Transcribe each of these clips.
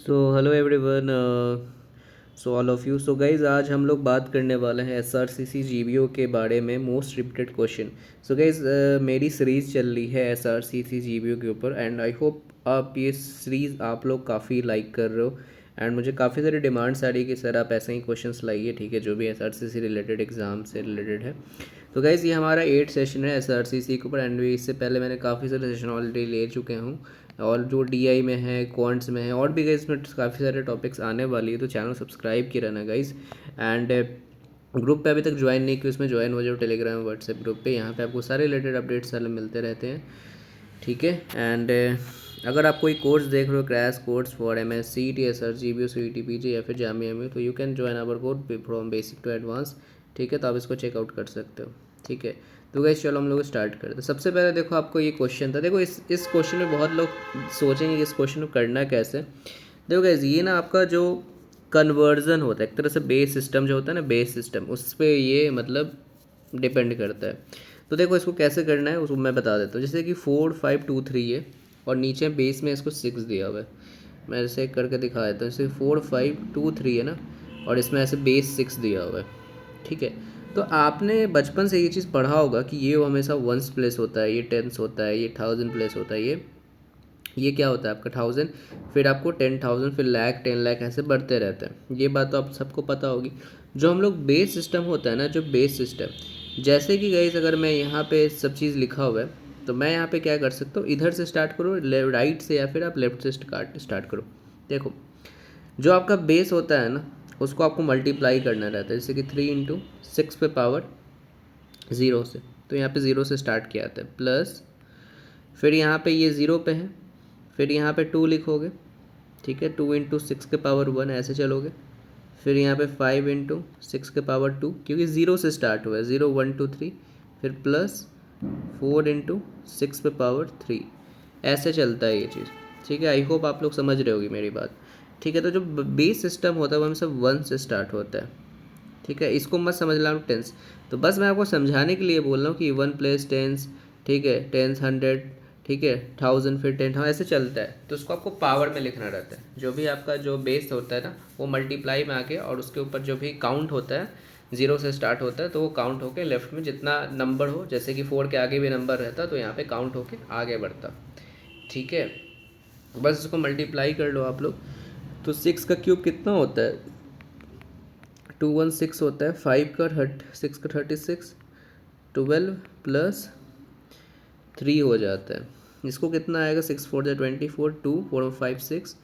So hello everyone. So all of you. So guys, आज हम लोग बात करने वाले हैं एस आर सी सी जी बी ओ के बारे में, most repeated question. So guys, मेरी सीरीज़ चल रही है एस आर सी सी जी बी ओ के ऊपर, एंड आई होप आप ये सीरीज़ आप लोग काफ़ी लाइक कर रहे हो। एंड मुझे काफ़ी सारी डिमांड्स आ रही है कि सर आप ऐसे ही क्वेश्चंस लाइए, ठीक है, जो भी एस आर सी सी रिलेटेड एग्ज़ाम से रिलेटेड है। तो गाइज़, ये हमारा 8 सेशन है एस आर सी सी के ऊपर, एंड इससे पहले मैंने काफ़ी सारे सेशन ऑलरेडी ले चुके हूँ, और जो डीआई में है, क्वांट्स में है, और भी गाइस में काफ़ी सारे टॉपिक्स आने वाली है। तो चैनल सब्सक्राइब किया रहना गाइस। एंड ग्रुप पे अभी तक ज्वाइन नहीं किया, उसमें ज्वाइन हो जाओ, टेलीग्राम व्हाट्सएप ग्रुप पे। यहाँ पे आपको सारे रिलेटेड अपडेट्स सारे मिलते रहते हैं, ठीक है। एंड अगर आप कोई कोर्स देख रहे हो, crash course for M S C T S R G B O C T P G या फिर जामिया में, तो you can join our course from basic to advance, ठीक है। तो आप इसको चेकआउट कर सकते हो, ठीक है। तो गाइस चलो हम लोग स्टार्ट करते हैं। सबसे पहले देखो, आपको ये क्वेश्चन था, देखो इस क्वेश्चन में बहुत लोग सोचेंगे कि इस क्वेश्चन को करना कैसे। देखो गाइस, ये ना आपका जो कन्वर्जन होता है, एक तरह से बेस सिस्टम जो होता है ना, बेस सिस्टम, उस पर ये मतलब डिपेंड करता है। तो देखो इसको कैसे करना है उसको मैं बता देता हूँ। जैसे कि 4 5 2 3 है, और नीचे बेस में इसको 6 दिया हुआ है। मैं ऐसे करके दिखा देता हूँ। जैसे 4 5 2 3 है ना, और इसमें ऐसे बेस 6 दिया हुआ है, ठीक है। तो आपने बचपन से ये चीज़ पढ़ा होगा कि ये हमेशा वंस प्लेस होता है, ये टेंस होता है, ये 1000 प्लेस होता है, ये क्या होता है आपका 1000, फिर आपको 10,000, फिर लाख, 10 लाख, ऐसे बढ़ते रहते हैं। ये बात तो आप सबको पता होगी। जो हम लोग बेस सिस्टम होता है ना, जो बेस सिस्टम, जैसे कि गाइस अगर मैं यहाँ पे सब चीज़ लिखा हुआ है, तो मैं यहाँ पे क्या कर सकता हूँ, इधर से स्टार्ट करो, राइट से, या फिर आप लेफ्ट से स्टार्ट करो। देखो, जो आपका बेस होता है ना, उसको आपको मल्टीप्लाई करना रहता है। जैसे कि 3 × 6 पे पावर 0 से, तो यहाँ पे 0 से स्टार्ट किया जाता है, प्लस फिर यहाँ पे ये 0 पे है, फिर यहाँ पे 2 लिखोगे, ठीक है। 2 × 6 के पावर 1, ऐसे चलोगे। फिर यहाँ पे 5 × 6 के पावर 2, क्योंकि 0 से स्टार्ट हुआ है, 0 1 2 3, फिर प्लस 4 × 6 पे पावर 3, ऐसे चलता है ये चीज़, ठीक है। आई होप आप लोग समझ रहे होगी मेरी बात, ठीक है। तो जो बेस सिस्टम होता है वो हमेशा 1 से स्टार्ट होता है, ठीक है। इसको मत समझ ला टेंस, तो बस मैं आपको समझाने के लिए बोल रहा हूँ कि 1 प्लस टेंस, ठीक है, टेंस 100, ठीक है, 1000, फिर 10,000, ऐसे चलता है। तो उसको आपको पावर में लिखना रहता है। जो भी आपका जो बेस होता है ना, वो मल्टीप्लाई में आके, और उसके ऊपर जो भी काउंट होता है, 0 से स्टार्ट होता है, तो वो काउंट होके लेफ्ट में जितना नंबर हो, जैसे कि 4 के आगे भी नंबर रहता, तो यहाँ पे काउंट होके आगे बढ़ता, ठीक है। बस इसको मल्टीप्लाई कर लो आप लोग। तो 6 का क्यूब कितना होता है, 216 होता है। 5 का 6 का 36, 12 प्लस 3 हो जाता है। इसको कितना आएगा, 6 4 जा 24, 2 4 5 6,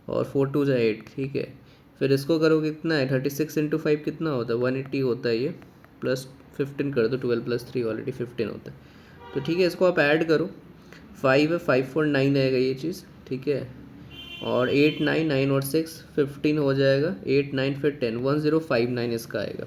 और 4 2 जा 8, ठीक है। फिर इसको करोगे कितना है, 36 × 5 कितना होता है, 180 होता है ये, प्लस 15 कर दो, 12 प्लस 3 ऑलरेडी 15 होता है। तो ठीक है, इसको आप ऐड करो। 5 है, 5 4 9 आएगा ये चीज़, ठीक है। और 8 9 9 और 6 15 हो जाएगा, 8 9 फिर 10, 1059 इसका आएगा।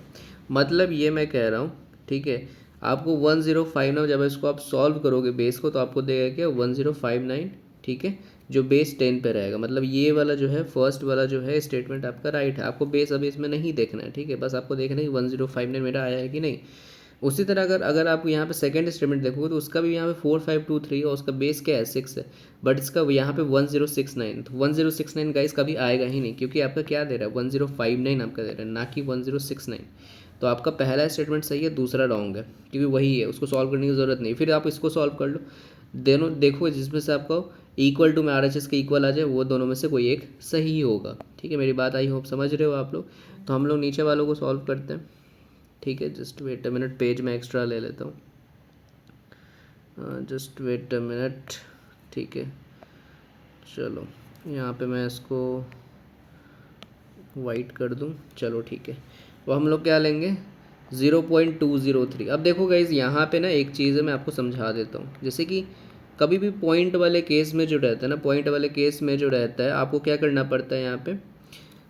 मतलब ये मैं कह रहा हूँ, ठीक है, आपको 1059, जब इसको आप सॉल्व करोगे बेस को, तो आपको देगा क्या, 1059, ठीक है, जो बेस 10 पे रहेगा। मतलब ये वाला जो है, फर्स्ट वाला जो है स्टेटमेंट आपका राइट है। आपको बेस अभी इसमें नहीं देखना है, ठीक है, बस आपको देखना है कि 1059 मेरा आया है कि नहीं। उसी तरह अगर अगर आप यहाँ पे सेकंड स्टेटमेंट देखोगे, तो उसका भी यहाँ पे 4 5 2 3, और उसका बेस क्या है, 6 है, बट इसका यहाँ पे 1069, तो 1069 गाइस कभी आएगा ही नहीं, क्योंकि आपका क्या दे रहा है, 1059 आपका दे रहा है, ना कि 1069। तो आपका पहला स्टेटमेंट सही है, दूसरा रॉन्ग है, क्योंकि वही है, उसको सॉल्व करने की ज़रूरत नहीं। फिर आप इसको सॉल्व कर लो, दोनों देखो जिसमें से आपको इक्वल टू में RHS के इक्वल आ जाए, वो दोनों में से कोई एक सही होगा, ठीक है। मेरी बात आई होप समझ रहे हो आप लोग। तो हम लोग नीचे वालों को सॉल्व करते हैं, ठीक है। Just wait a minute, page में एक्स्ट्रा ले लेता हूँ, जस्ट वेट अ मिनट, ठीक है। चलो यहाँ पे मैं इसको वाइट कर दूँ, चलो ठीक है। वो हम लोग क्या लेंगे, 0.203। अब देखो गाइज, यहाँ पे ना एक चीज़ है, मैं आपको समझा देता हूँ। जैसे कि कभी भी पॉइंट वाले केस में जो रहता है ना, पॉइंट वाले केस में जो रहता है, आपको क्या करना पड़ता है, यहाँ पे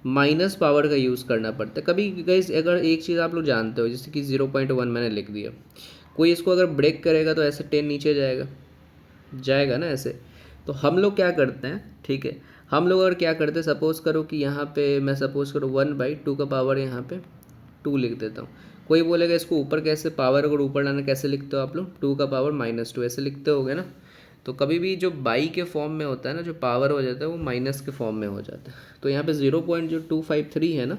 माइनस पावर का यूज़ करना पड़ता है। कभी गाइज अगर एक चीज़ आप लोग जानते हो, जैसे कि 0.1 मैंने लिख दिया, कोई इसको अगर ब्रेक करेगा तो ऐसे 10 नीचे जाएगा, जाएगा ना ऐसे। तो हम लोग क्या करते हैं, ठीक है, हम लोग अगर क्या करते हैं, सपोज़ करो कि यहाँ पे मैं सपोज़ करो 1/2 का पावर यहाँ पे 2 लिख देता हूँ। कोई बोलेगा इसको ऊपर कैसे, पावर अगर ऊपर लाना कैसे लिखते हो आप लोग, 2 का पावर -2, ऐसे लिखते होगे ना। तो कभी भी जो बाई के फॉर्म में होता है ना, जो पावर हो जाता है वो माइनस के फॉर्म में हो जाता है। तो यहाँ पे 0.253 है ना,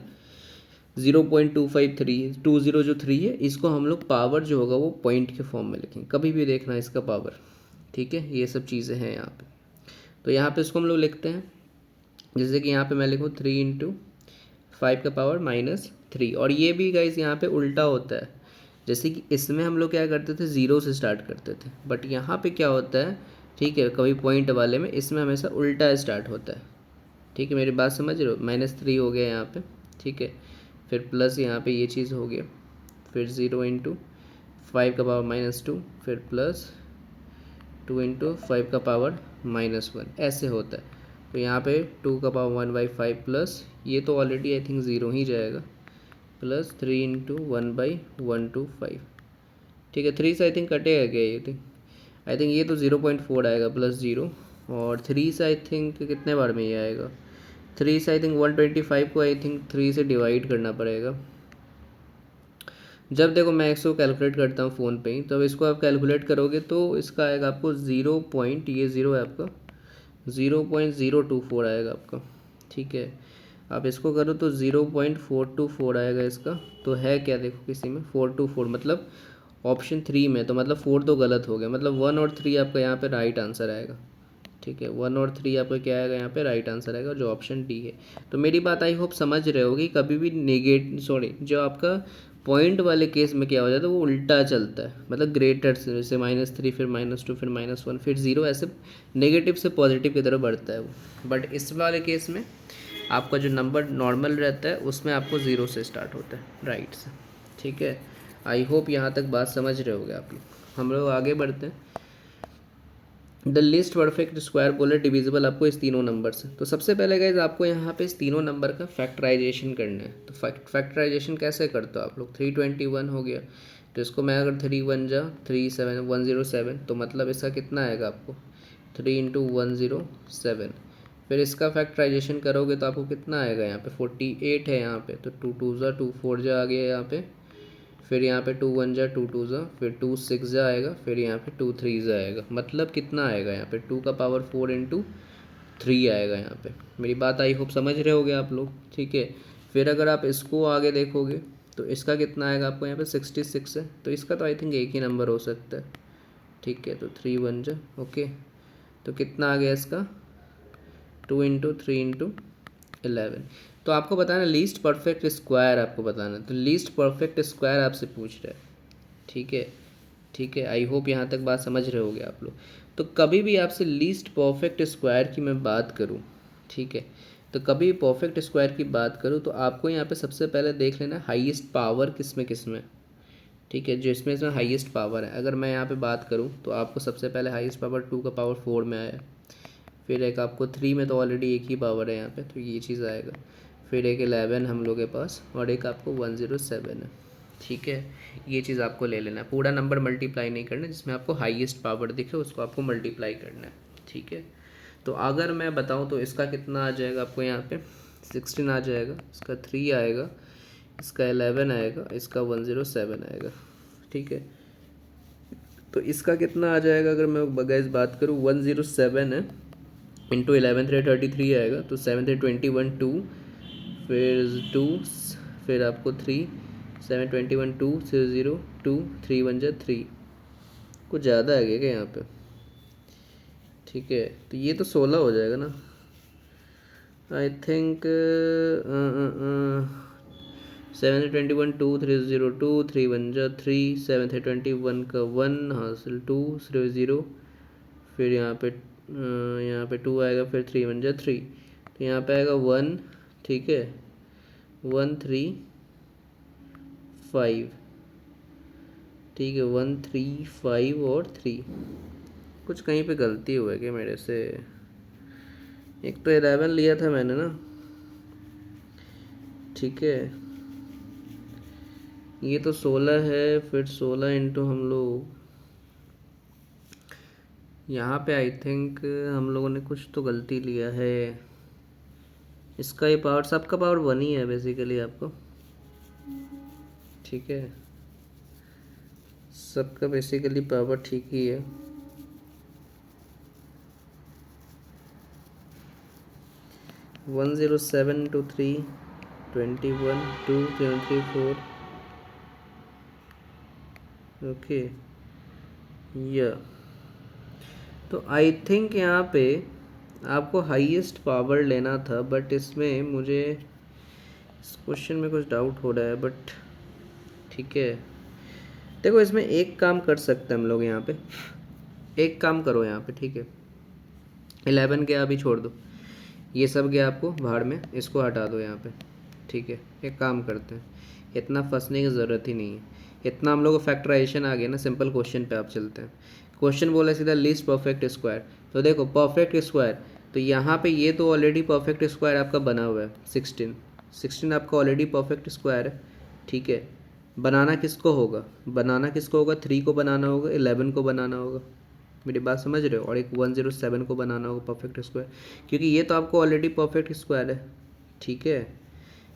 0.253, 20 जो 3 है, इसको हम लोग पावर जो होगा वो पॉइंट के फॉर्म में लिखेंगे, कभी भी देखना इसका पावर। ठीक है, ये सब चीज़ें हैं यहाँ पे। तो यहाँ पे इसको हम लोग लिखते हैं, जैसे कि यहाँ पे मैं लिखूँ 3 × 5 का पावर -3। और ये भी गाइस यहाँ पे उल्टा होता है, जैसे कि इसमें हम लोग क्या करते थे, ज़ीरो से स्टार्ट करते थे, बट यहाँ पे क्या होता है, ठीक है, कभी पॉइंट वाले में इसमें हमेशा उल्टा स्टार्ट होता है। ठीक है, मेरी बात समझ रहे हो, -3 हो गया यहाँ पे, ठीक है, फिर प्लस यहाँ पे ये चीज़ हो गया, फिर 0 × 5 का पावर -2, फिर प्लस 2 × 5 का पावर -1, ऐसे होता है। तो यहाँ पे 2 का पावर 1/5 प्लस, ये तो ऑलरेडी आई थिंक ज़ीरो ही जाएगा, प्लस 3 × 1/125। ठीक है, 3 से आई थिंक कटेगा क्या, ये थिंक आई थिंक ये तो 0.4 आएगा प्लस 0, और 3 से आई थिंक कितने बार में ये आएगा, 3 से आई थिंक 125 को आई थिंक 3 से डिवाइड करना पड़ेगा। जब देखो मैं इसको कैलकुलेट करता हूँ फ़ोन पे ही, तब इसको आप कैलकुलेट करोगे तो इसका आएगा आपको 0 पॉइंट, ये 0 है आपका, 0.024 आएगा आपका। ठीक है, आप इसको करो तो 0.424 आएगा इसका। तो है क्या, देखो किसी में 424, मतलब ऑप्शन 3 में, तो मतलब 4 तो गलत हो गया, मतलब 1 और 3 आपका यहाँ पे राइट आंसर आएगा। ठीक है, 1 और 3 आपका क्या आएगा यहाँ पे, राइट आंसर आएगा, जो ऑप्शन डी है। तो मेरी बात आई होप समझ रहे होगी, कभी भी जो आपका पॉइंट वाले केस में क्या हो जाता है, वो उल्टा चलता है, मतलब ग्रेटर से -3, फिर -2, फिर -1, फिर 0, ऐसे नेगेटिव से पॉजिटिव की तरफ बढ़ता है वो। बट इस वाले केस में आपका जो नंबर नॉर्मल रहता है उसमें आपको 0 से स्टार्ट होता है, राइट से। ठीक है, आई होप यहाँ तक बात समझ रहे होगे आप लोग। हम लोग आगे बढ़ते हैं। द लिस्ट परफेक्ट स्क्वायर बोले डिविजिबल आपको इस तीनों नंबर से। तो सबसे पहले गाइज आपको यहाँ पे इस तीनों नंबर का फैक्टराइजेशन करना है। तो फैक्टराइजेशन कैसे करते हो आप लोग, 321 हो गया, तो इसको मैं अगर 3 1 जा 107, तो मतलब इसका कितना आएगा आपको, 3 × 107। फिर इसका फैक्टराइजेशन करोगे तो आपको कितना आएगा, यहाँ पे 48 है यहाँ पे, तो 2 2 जा 2 4 जा आ गया यहाँ पे, फिर यहाँ पे 2 1 जा 2 2 जा, फिर 2 6 जा आएगा, फिर यहाँ पे 2 3 जा आएगा, मतलब कितना आएगा यहाँ पे 2 का पावर 4 × 3 आएगा यहाँ पे। मेरी बात आई होप समझ रहे होगे आप लोग। ठीक है, फिर अगर आप इसको आगे देखोगे तो इसका कितना आएगा आपको, यहाँ पे 66 है, तो इसका तो आई थिंक एक ही नंबर हो सकता है। ठीक है, तो 3 1 जा, ओके, तो कितना आ गया इसका, 2 × 3 × 11। तो आपको बताना लीस्ट परफेक्ट स्क्वायर, आपको बताना, तो लीस्ट परफेक्ट स्क्वायर आपसे पूछ रहा है। ठीक है, ठीक है, आई होप यहाँ तक बात समझ रहे होगे आप लोग। तो कभी भी आपसे लीस्ट परफेक्ट स्क्वायर की मैं बात करूँ, ठीक है, तो कभी परफेक्ट स्क्वायर की बात करूँ तो आपको यहाँ पे सबसे पहले देख लेना हाईएस्ट पावर किस में। ठीक है, जो इसमें हाईएस्ट पावर है, अगर मैं यहाँ पे बात करूँ तो आपको सबसे पहले हाईएस्ट पावर 2 का पावर 4 में आया, फिर एक आपको 3 में तो ऑलरेडी एक ही पावर है यहाँ पे, तो ये चीज़ आएगा, फिर एक 11 हम लोग के पास, और एक आपको 107 है। ठीक है, ये चीज़ आपको ले लेना है, पूरा नंबर मल्टीप्लाई नहीं करना, जिसमें आपको हाईएस्ट पावर दिखे उसको आपको मल्टीप्लाई करना है। ठीक है, तो अगर मैं बताऊँ तो इसका कितना आ जाएगा आपको, यहाँ पे 16 आ जाएगा, इसका 3 आएगा, इसका 11 आएगा, इसका 107 आएगा। ठीक है, तो इसका कितना आ जाएगा, अगर मैं गाइस बात करूँ 107 है इंटू 11 3 33 आएगा, तो 7 3 21 2, फिर 2, फिर आपको 3 7 21 2 0 2 3 1 जा 3, कुछ ज़्यादा आ गया क्या यहाँ पे। ठीक है, तो ये तो 16 हो जाएगा ना आई थिंक, 7 3 21 2 3 0 2 3 1 जा 3, 7 3 21 का 1 हासिल 2 0, फिर यहाँ पे 2 आएगा, फिर 3 1 जा 3, तो यहाँ पे आएगा 1। ठीक है, 1 3 5, ठीक है, 1 3 5 और 3, कुछ कहीं पे गलती हुआ है क्या मेरे से, एक तो 11 लिया था मैंने ना। ठीक है, ये तो 16 है, फिर 16 इंटू हम लोग यहाँ पे आई थिंक हम लोगों ने कुछ तो गलती लिया है, इसका ये पावर, सबका पावर 1 ही है बेसिकली आपको। ठीक है, सबका बेसिकली पावर ठीक ही है। 107 to 3, 21 2 3 3 4, ओके या तो आई थिंक यहाँ पे आपको हाईएस्ट पावर लेना था, बट इसमें मुझे इस क्वेश्चन में कुछ डाउट हो रहा है, बट ठीक है। देखो इसमें एक काम कर सकते हैं हम लोग, यहाँ पे एक काम करो यहाँ पे, ठीक है। 11 गया अभी छोड़ दो, ये सब गया आपको भाड़ में, इसको हटा दो यहाँ पे, ठीक है। एक काम करते हैं, इतना फंसने की ज़रूरत ही नहीं है, इतना हम लोग को फैक्टराइजेशन आ गया ना। सिंपल क्वेश्चन पे आप चलते हैं। क्वेश्चन बोला सीधा लीस्ट परफेक्ट स्क्वायर, तो देखो परफेक्ट स्क्वायर, तो यहाँ पे ये तो ऑलरेडी परफेक्ट स्क्वायर आपका बना हुआ है 16 आपका ऑलरेडी परफेक्ट स्क्वायर है, ठीक है। बनाना किसको होगा, 3 को बनाना होगा, 11 को बनाना होगा, मेरी बात समझ रहे हो, और एक 107 को बनाना होगा परफेक्ट स्क्वायर, क्योंकि ये तो आपको ऑलरेडी परफेक्ट स्क्वायर है, ठीक है।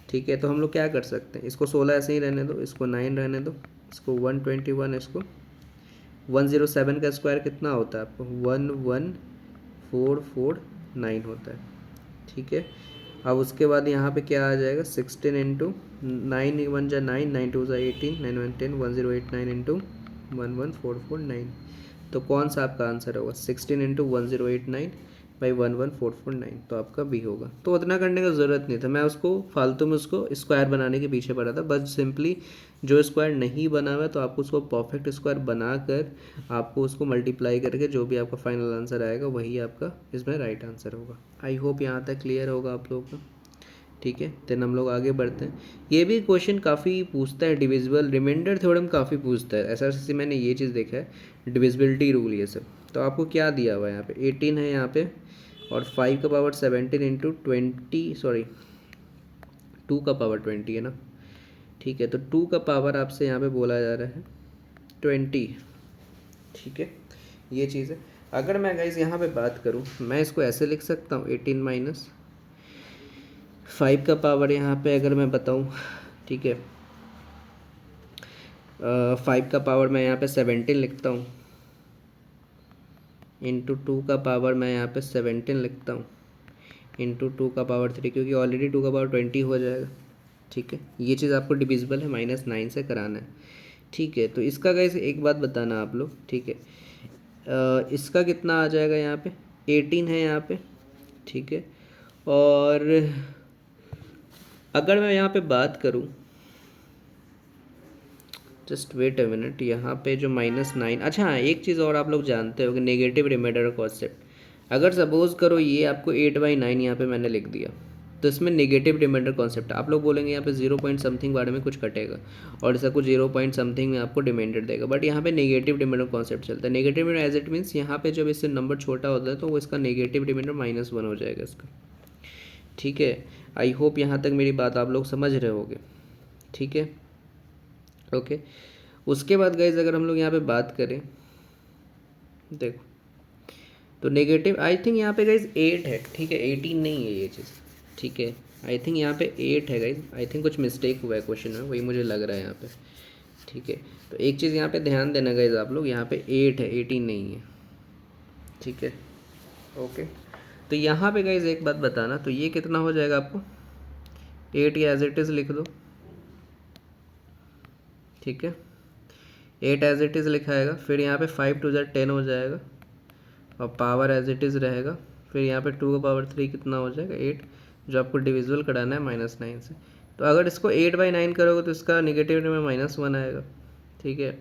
ठीक है, तो हम लोग क्या कर सकते हैं, इसको 16 ऐसे ही रहने दो, इसको 9 रहने दो, इसको 121, इसको 107 का स्क्वायर कितना होता है आपको 11449 होता है, ठीक है। अब उसके बाद यहाँ पे क्या आ जाएगा 16 इंटू 9 1 जा 9, 9 2 जा 18, 9 1 10, 1089 इंटू 11449, तो कौन सा आपका आंसर होगा 16 इंटू 1089 बाई 11449, तो आपका बी होगा। तो उतना करने का ज़रूरत नहीं था, मैं उसको फालतू में उसको स्क्वायर बनाने के पीछे पड़ा था, बस सिंपली जो स्क्वायर नहीं बना हुआ है तो आपको उसको परफेक्ट स्क्वायर बनाकर आपको उसको मल्टीप्लाई करके जो भी आपका फाइनल आंसर आएगा वही आपका इसमें राइट आंसर होगा। आई होप यहाँ तक क्लियर होगा आप लोगों को, ठीक है। देन हम लोग आगे बढ़ते हैं। ये भी क्वेश्चन काफ़ी पूछता है, डिविजिबल रिमाइंडर थ्योरम काफ़ी पूछता है, एसआरसीसी मैंने ये चीज़ देखा है, डिविजिबिलिटी रूल ये सब। तो आपको क्या दिया हुआ है यहाँ पे 18 है यहाँ पे, और 5 का पावर 17 इंटू 20, सॉरी 2 का पावर 20 है ना, ठीक है। तो 2 का पावर आपसे यहाँ पे बोला जा रहा है 20, ठीक है, ये चीज़ है। अगर मैं गाइस यहाँ पे बात करूँ, मैं इसको ऐसे लिख सकता हूँ 18 माइनस 5 का पावर यहाँ पे अगर मैं बताऊँ, ठीक है, 5 का पावर मैं यहाँ पे 17 लिखता हूँ, इंटू 2 का पावर मैं यहाँ पे 17 लिखता हूँ, इंटू 2 का पावर 3, क्योंकि ऑलरेडी 2 का पावर 20 हो जाएगा, ठीक है। ये चीज़ आपको डिविजिबल है -9 से कराना है, ठीक है। तो इसका गाइस एक बात बताना आप लोग, ठीक है, इसका कितना आ जाएगा यहाँ पे 18 है यहाँ पे, ठीक है। और अगर मैं यहाँ पे बात करूँ, जस्ट वेट अ मिनट, यहाँ पे जो -9, अच्छा हाँ एक चीज़ और आप लोग जानते हो कि नेगेटिव रिमाइंडर कॉन्सेप्ट, अगर सपोज करो ये आपको 8/9 यहाँ पे मैंने लिख दिया, तो इसमें नेगेटिव रिमाइंडर कॉन्सेप्ट आप लोग बोलेंगे यहाँ पे 0 पॉइंट समथिंग बारे में कुछ कटेगा और ऐसा कुछ 0 पॉइंट समथिंग में आपको रिमाइंडर देगा, बट यहाँ पे नेगेटिव रिमाइंडर कॉन्सेप्ट चलता है। Negative reminder as it means यहाँ पे जब इससे नंबर छोटा होता है तो वो इसका नेगेटिव रिमाइंडर -1 हो जाएगा इसका, ठीक है। आई होप यहाँ तक मेरी बात आप लोग समझ रहे होगे, ठीक है, ओके। उसके बाद गाइज अगर हम लोग यहाँ पे बात करें, देखो तो नेगेटिव आई थिंक यहाँ पे गाइज 8 है, ठीक है, 18 नहीं है ये चीज़, ठीक है। आई थिंक यहाँ पे 8 है गाइज, आई थिंक कुछ मिस्टेक हुआ है क्वेश्चन में, वही मुझे लग रहा है यहाँ पे, ठीक है। तो एक चीज़ यहाँ पे ध्यान देना गाइज आप लोग, यहाँ पे 8 है 18 नहीं है, ठीक है, ओके। तो यहाँ पे गाइज एक बात बताना, तो ये कितना हो जाएगा आपको 8 या एज इट इज़ लिख दो, ठीक है, 8 एज इट इज़ लिखाएगा, फिर यहाँ पे 5 2 जा 10 हो जाएगा और पावर एज इट इज़ रहेगा, फिर यहाँ पे 2 का पावर 3 कितना हो जाएगा 8, जो आपको डिविजिबल कराना है -9 से। तो अगर इसको 8/9 करोगे तो इसका नेगेटिव में -1 आएगा, ठीक है,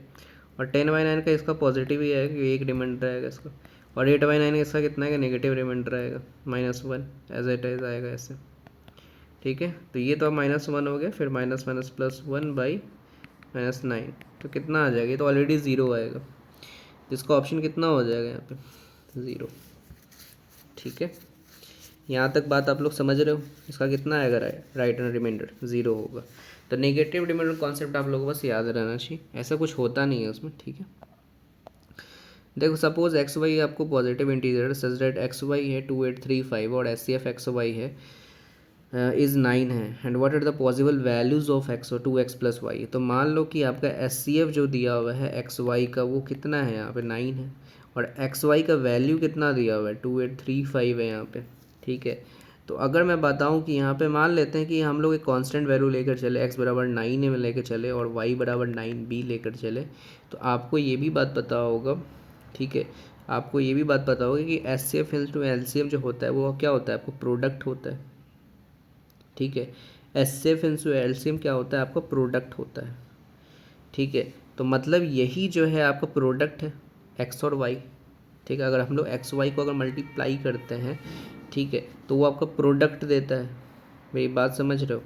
और 10/9 का इसका पॉजिटिव ही आएगा क्योंकि एक रिमाइंडर आएगा इसका, और 8/9 का इसका कितना है नेगेटिव रिमाइंडर आएगा -1 एज इट इज़ आएगा ऐसे, ठीक है। तो ये तो अब -1 हो गया, फिर माइनस माइनस +1/-9, तो कितना आ जाएगा, ये तो ऑलरेडी 0 आएगा, इसका ऑप्शन कितना हो जाएगा यहाँ पे 0, ठीक है। यहाँ तक बात आप लोग समझ रहे हो, इसका कितना आएगा राइट एंड रिमाइंडर 0 होगा। तो नेगेटिव रिमाइंडर कॉन्सेप्ट आप लोगों को बस याद रहना चाहिए, ऐसा कुछ होता नहीं है उसमें, ठीक है। देखो सपोज एक्स वाई आपको positive integer such that X Y है 2835 और S C F X Y है इज़ 9 है, and what are the possible values of X 2x + y। तो मान लो कि आपका एस सी एफ जो दिया हुआ है एक्स वाई का वो कितना है, यहाँ पे 9 है, और एक्स वाई का वैल्यू कितना दिया हुआ है 2835 है यहाँ पे, ठीक है। तो अगर मैं बताऊं कि यहाँ पे मान लेते हैं कि हम लोग एक कांस्टेंट वैल्यू लेकर चले, x बराबर 9 में लेकर चले और y बराबर 9b लेकर चले, तो आपको ये भी बात पता होगा, ठीक है, आपको ये भी बात पता होगी कि HCF इंटू LCM जो होता है वो क्या होता है, आपको प्रोडक्ट होता है, ठीक है। HCF इंटू LCM क्या होता है, आपका प्रोडक्ट होता है, ठीक है। तो मतलब यही जो है आपका प्रोडक्ट है एक्स और वाई, ठीक है। अगर हम लोग एक्स वाई को अगर मल्टीप्लाई करते हैं, ठीक है, तो वो आपका प्रोडक्ट देता है, मेरी बात समझ रहे हो,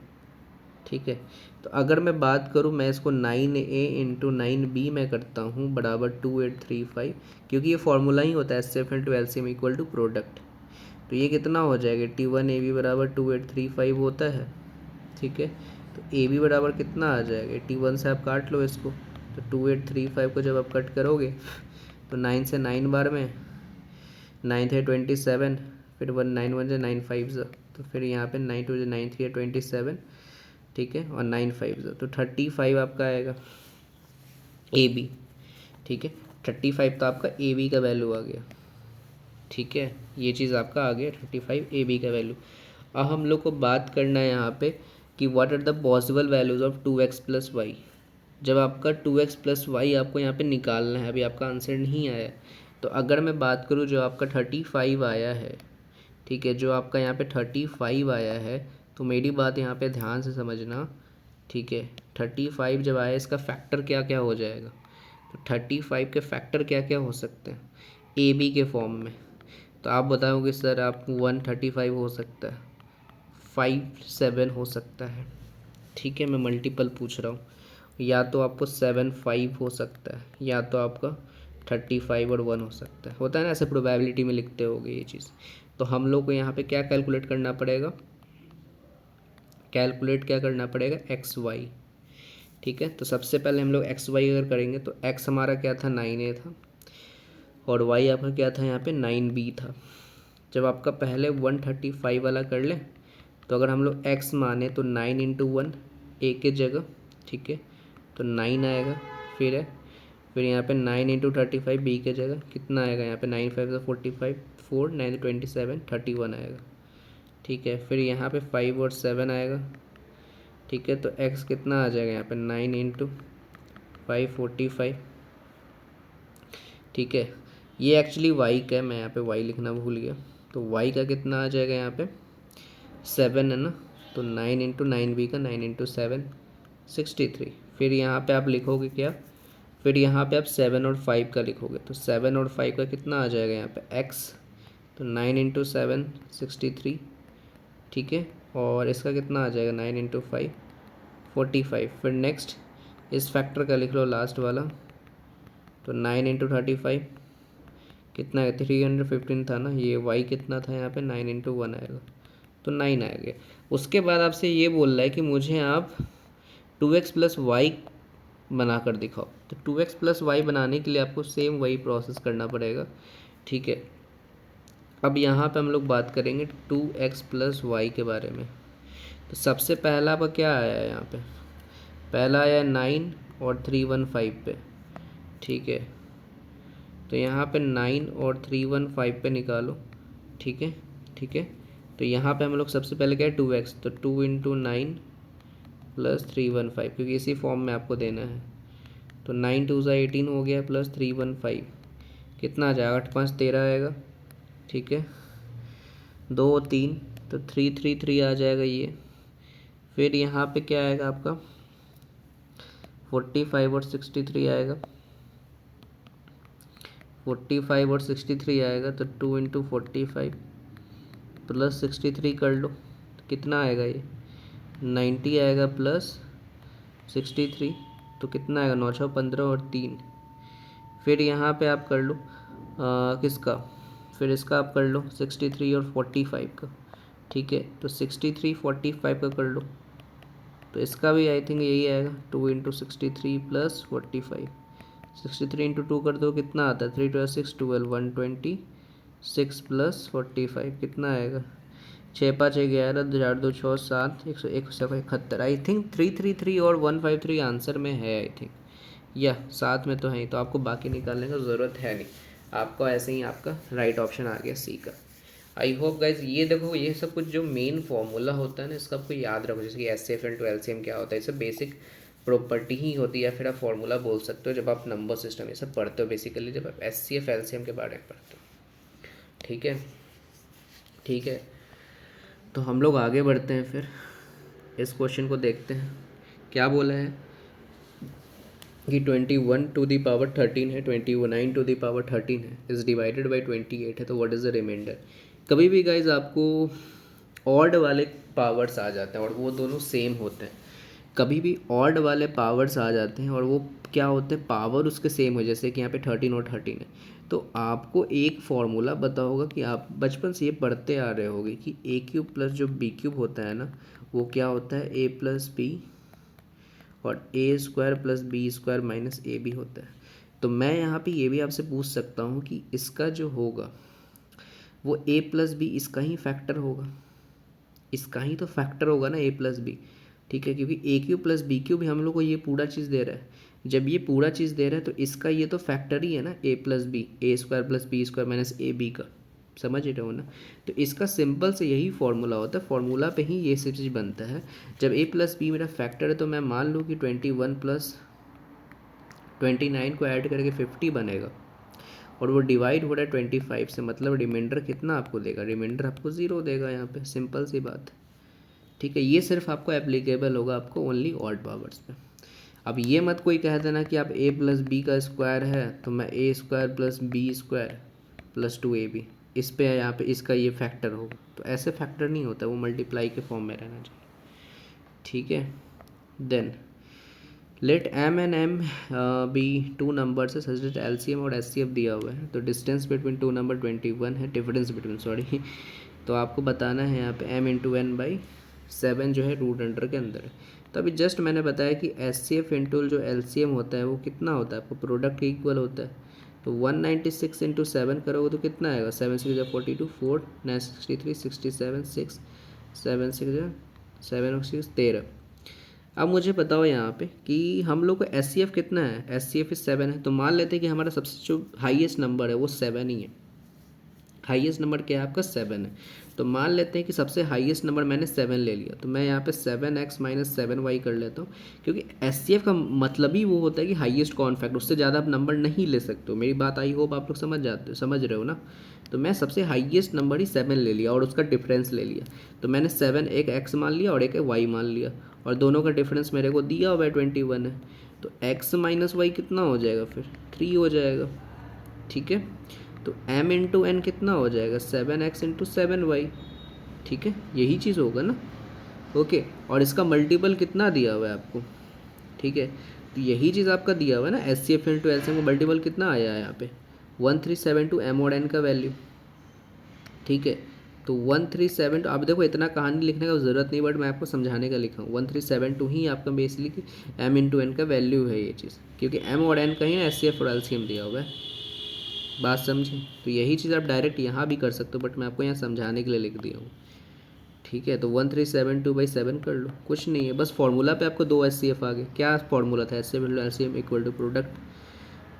ठीक है। तो अगर मैं बात करूँ, मैं इसको 9A इंटू 9B में करता हूँ बराबर 2835, क्योंकि ये फॉर्मूला ही होता है HCF into LCM equal to product. तो ये कितना हो जाएगा, T1AB बराबर 2835 होता है, ठीक है। तो AB बराबर कितना आ जाएगा, 81 से आप काट लो इसको, तो 2835 को जब आप कट करोगे तो 9 से 9 बार में, 9 थे 27, फिर 1 से 9 5 से, तो फिर यहाँ पे 9 2 9 3 27, ठीक है, और 9 5 से तो 35 आपका आएगा AB, ठीक है। 35 तो आपका AB का वैल्यू आ गया, ठीक है, ये चीज़ आपका आ गया 35 AB का वैल्यू। अब हम लोग को बात करना है यहाँ पे कि what are the possible values of 2x plus Y. जब आपका 2x प्लस वाई आपको यहाँ पे निकालना है, अभी आपका आंसर नहीं आया, तो अगर मैं बात करूँ जो आपका 35 आया है, ठीक है, जो आपका यहाँ पे 35 आया है, तो मेरी बात यहाँ पे ध्यान से समझना, ठीक है। 35 जब आया, इसका फैक्टर क्या क्या हो जाएगा, तो 35 के फैक्टर क्या क्या हो सकते हैं ए बी के फॉर्म में। तो आप बताओगे सर आप 135 हो सकता है, 57 हो सकता है, ठीक है, मैं मल्टीपल पूछ रहा हूँ, या तो आपको 7 5 हो सकता है, या तो आपका 35 और 1 हो सकता है, होता है ना ऐसे प्रोबेबिलिटी में लिखते होगे ये चीज़। तो हम लोग को यहाँ पे क्या कैलकुलेट करना पड़ेगा, कैलकुलेट क्या करना पड़ेगा, एक्स वाई, ठीक है। तो सबसे पहले हम लोग एक्स वाई अगर करेंगे तो एक्स हमारा क्या था, 9A था, और वाई आपका क्या था यहाँ पे 9B था। जब आपका पहले 135 वाला कर ले, तो अगर हम लोग x माने तो 9 इंटू 1 ए के जगह, ठीक है, तो 9 आएगा, फिर यहाँ पे 9 इंटू 35 बी के जगह कितना आएगा, यहाँ पे 9 5 45, 4 9 27 31 आएगा, ठीक है। फिर यहाँ पे 5 और 7 आएगा, ठीक है। तो x कितना आ जाएगा यहाँ पे 9 इंटू 5 45, ठीक है। ये एक्चुअली y का है, मैं यहाँ पे y लिखना भूल गया, तो y का कितना आ जाएगा यहाँ पे 7 है ना, तो 9 इंटू 9B का 9 इंटू 7 63। फिर यहाँ पे आप लिखोगे क्या, फिर यहाँ पे आप 7 और 5 का लिखोगे, तो 7 और 5 का कितना आ जाएगा यहाँ पे x, तो 9 इंटू 7 63, ठीक है, और इसका कितना आ जाएगा 9 इंटू 5 45। फिर नेक्स्ट इस फैक्टर का लिख लो लास्ट वाला, तो 9 इंटू 35 कितना है, 315 था ना, ये y कितना था यहाँ पे 9 इंटू 1 आएगा, तो 9 आ गया। उसके बाद आपसे ये बोल रहा है कि मुझे आप 2x प्लस वाई बना कर दिखाओ, तो 2x प्लस वाई बनाने के लिए आपको सेम वही प्रोसेस करना पड़ेगा, ठीक है। अब यहाँ पे हम लोग बात करेंगे 2x प्लस वाई के बारे में। तो सबसे पहला आपका क्या आया है यहाँ पे, पहला आया 9 और 315 पे, ठीक है। तो यहाँ पे 9 और 315 पे निकालो, ठीक है, ठीक है। तो यहाँ पे हम लोग सबसे पहले क्या है 2x, तो 2 इंटू 9 प्लस 315, क्योंकि इसी फॉर्म में आपको देना है, तो 9 2 18 हो गया प्लस 315 कितना आ जाएगा, 8 5 13 आएगा, ठीक है, 2 3, तो 333 आ जाएगा ये। फिर यहाँ पे क्या आएगा आपका 45 और 63 आएगा, 45 और 63 आएगा, तो 2 इंटू 45 प्लस 63 कर लो, तो कितना आएगा ये 90 आएगा प्लस 63, तो कितना आएगा 9 6 15 और 3। फिर यहाँ पे आप कर लो किसका, फिर इसका आप कर लो 63 और 45 का, ठीक है। तो 63 45 का कर लो, तो इसका भी आई थिंक यही आएगा 2 इंटू 63 प्लस 45, 63 इंटू 2 कर दो कितना आता है 3 2 6 12 126 प्लस 45 कितना आएगा 6 5 11 4 2 6 7 171। आई थिंक 333 और 153 आंसर में है, आई थिंक, या साथ में तो है ही, तो आपको बाकी निकालने का ज़रूरत है नहीं, आपको ऐसे ही आपका राइट ऑप्शन आ गया सी का। आई होप गाइज ये देखो, ये सब कुछ जो मेन फॉर्मूला होता है ना, इसका आपको याद रखो। जैसे कि S C F into L C M क्या होता है, ये सब बेसिक प्रॉपर्टी ही होती है, या फिर आप फॉर्मूला बोल सकते हो जब आप नंबर सिस्टम ये सब पढ़ते हो, बेसिकली जब आप S C F L C M के बारे में पढ़ते हो। ठीक है, ठीक है, तो हम लोग आगे बढ़ते हैं, फिर इस क्वेश्चन को देखते हैं। क्या बोला है कि 21 टू दी पावर 13 है, 29 टू दी पावर 13 है, इज़ डिवाइडेड बाई 28 है, तो व्हाट इज़ द रिमाइंडर। कभी भी गाइज आपको ऑड वाले पावर्स आ जाते हैं और वो दोनों सेम होते हैं। कभी भी ऑड वाले पावर्स आ जाते हैं और वो क्या होते हैं, पावर उसके सेम हो, जैसे कि यहाँ पे 13 और 13 है, तो आपको एक फॉर्मूला पता होगा कि आप बचपन से ये पढ़ते आ रहे होगे कि ए क्यूब प्लस जो बी क्यूब होता है ना, वो क्या होता है, ए प्लस बी, और A square plus B square minus A B होता है। तो मैं यहाँ पे ये भी आपसे पूछ सकता हूँ कि इसका जो होगा वो ए प्लस बी इसका ही फैक्टर होगा, इसका ही तो फैक्टर होगा ना ए प्लस बी। ठीक है, क्योंकि ए क्यू प्लस बी क्यू भी हम लोग को ये पूरा चीज़ दे रहा है। जब ये पूरा चीज़ दे रहा है तो इसका ये तो फैक्टर ही है ना, a plus b, a square plus B square minus A b का, समझ रहे हो ना। तो इसका सिंपल से यही फॉर्मूला होता है, फॉर्मूला पे ही ये सब चीज़ बनता है। जब ए प्लस बी मेरा फैक्टर है तो मैं मान लूँ कि 21 प्लस 29 को ऐड करके 50 बनेगा, और वो डिवाइड हो रहा है 25 से, मतलब रिमाइंडर कितना आपको देगा, रिमाइंडर आपको 0 देगा यहाँ पे, सिंपल सी बात। ठीक है, ये सिर्फ आपको एप्लीकेबल होगा आपको ओनली ऑड पावर्स पे। अब ये मत कोई कह देना कि आप ए प्लस बी का स्क्वायर है तो मैं a square plus B square plus 2ab, इस पे यहाँ पे इसका ये फैक्टर होगा, तो ऐसे फैक्टर नहीं होता, वो मल्टीप्लाई के फॉर्म में रहना चाहिए। ठीक है, then let M and M be two number से सच दैट एलसीएम और एचसीएफ दिया हुआ है, तो डिस्टेंस बिटवीन टू नंबर 21 है, डिफरेंस बिटवीन, सॉरी, तो आपको बताना है यहाँ पे m इंटू एन बाई 7 जो है रूट अंडर के अंदर है। तो अभी जस्ट मैंने बताया कि एच सी एफ इंटू जो एल सी एम होता है वो कितना होता है, आपको प्रोडक्ट के इक्वल होता है। तो 196 इंटू 7 करोगे तो कितना आएगा, 7 6 42, 4 9 63 67 6 7 6 7 6 13। अब मुझे बताओ यहाँ पे कि हम लोग को एस सी एफ कितना है, एस सी एफ 7 है, तो मान लेते हैं कि हमारा सबसे जो हाईएस्ट नंबर है वो 7 ही है। हाईएस्ट नंबर क्या है आपका, 7 है। तो मान लेते हैं कि सबसे हाईएस्ट नंबर मैंने 7 ले लिया, तो मैं यहाँ पे 7x माइनस 7y कर लेता हूँ, क्योंकि एस सी एफ का मतलब ही वो होता है कि हाईएस्ट कॉमन फैक्टर, उससे ज़्यादा आप नंबर नहीं ले सकते हो। मेरी बात आई होप आप लोग समझ रहे हो ना। तो मैं सबसे हाईएस्ट नंबर ही 7 ले लिया और उसका डिफरेंस ले लिया, तो मैंने 7 एक x मान लिया और एक y मान लिया, और दोनों का डिफरेंस मेरे को दिया हुआ है 21 है, तो x माइनस वाई कितना हो जाएगा, फिर 3 हो जाएगा। ठीक है, तो m इंटू एन कितना हो जाएगा, 7x इंटू 7y। ठीक है, यही चीज़ होगा ना। ओके, और इसका मल्टीपल कितना दिया हुआ है आपको। ठीक है, तो यही चीज़ आपका दिया हुआ है ना, S C F into L C M का मल्टीपल कितना आया है यहाँ पे, 1372 एम और एन का वैल्यू। ठीक है, तो 137, अब देखो इतना कहानी लिखने का ज़रूरत नहीं, बट मैं आपको समझाने का लिखा हूँ। 1372 ही आपका बेसिकली एम इंटू एन का वैल्यू है ये चीज़, क्योंकि एम और एन का ही एस सी एफ और एल सी एम दिया हुआ है। बात समझे, तो यही चीज़ आप डायरेक्ट यहाँ भी कर सकते हो, बट मैं आपको यहाँ समझाने के लिए लिख दिया हूँ। ठीक है, तो 1372/7 कर लो, कुछ नहीं है, बस फार्मूला पे आपको 2 एस सी एफ आ गए। क्या फार्मूला था, S C F L C M equal to product,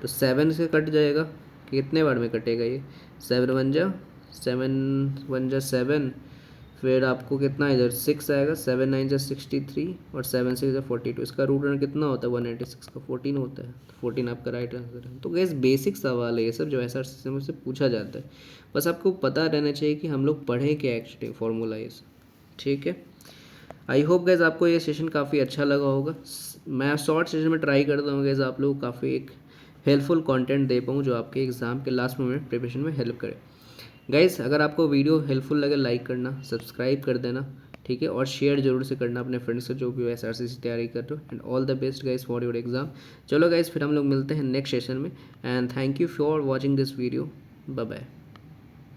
तो 7 से कट जाएगा, कितने बार में कटेगा ये, 7 1 जा 7, फिर आपको कितना इधर 6 आएगा, 7 9 जा 63 और 7 6 जा 42, इसका रूट रन कितना होता है, 196 का 14 होता है, तो 14 आपका राइट आंसर है। तो गैस बेसिक सवाल है ये सब, जो एस आर सिस्टम से पूछा जाता है, बस आपको पता रहना चाहिए कि हम लोग पढ़ें क्या एक्चुअली फॉर्मूला ये सब। ठीक है, आई होप गैस आपको ये सेशन काफ़ी अच्छा लगा होगा। मैं शॉर्ट सेशन में ट्राई करता हूँ गैस आप लोग को काफ़ी एक हेल्पफुल कंटेंट दे पाऊँ जो आपके एग्ज़ाम के लास्ट मोमेंट प्रिपरेशन में हेल्प करे। गाइस अगर आपको वीडियो हेल्पफुल लगे लाइक करना, सब्सक्राइब कर देना, ठीक है, और शेयर जरूर से करना अपने फ्रेंड्स से जो भी एस आर सी सी तैयारी कर रहे हो। And all the best guys for your exam. चलो गाइस फिर हम लोग मिलते हैं नेक्स्ट सेशन में, and thank you for watching this video, bye bye.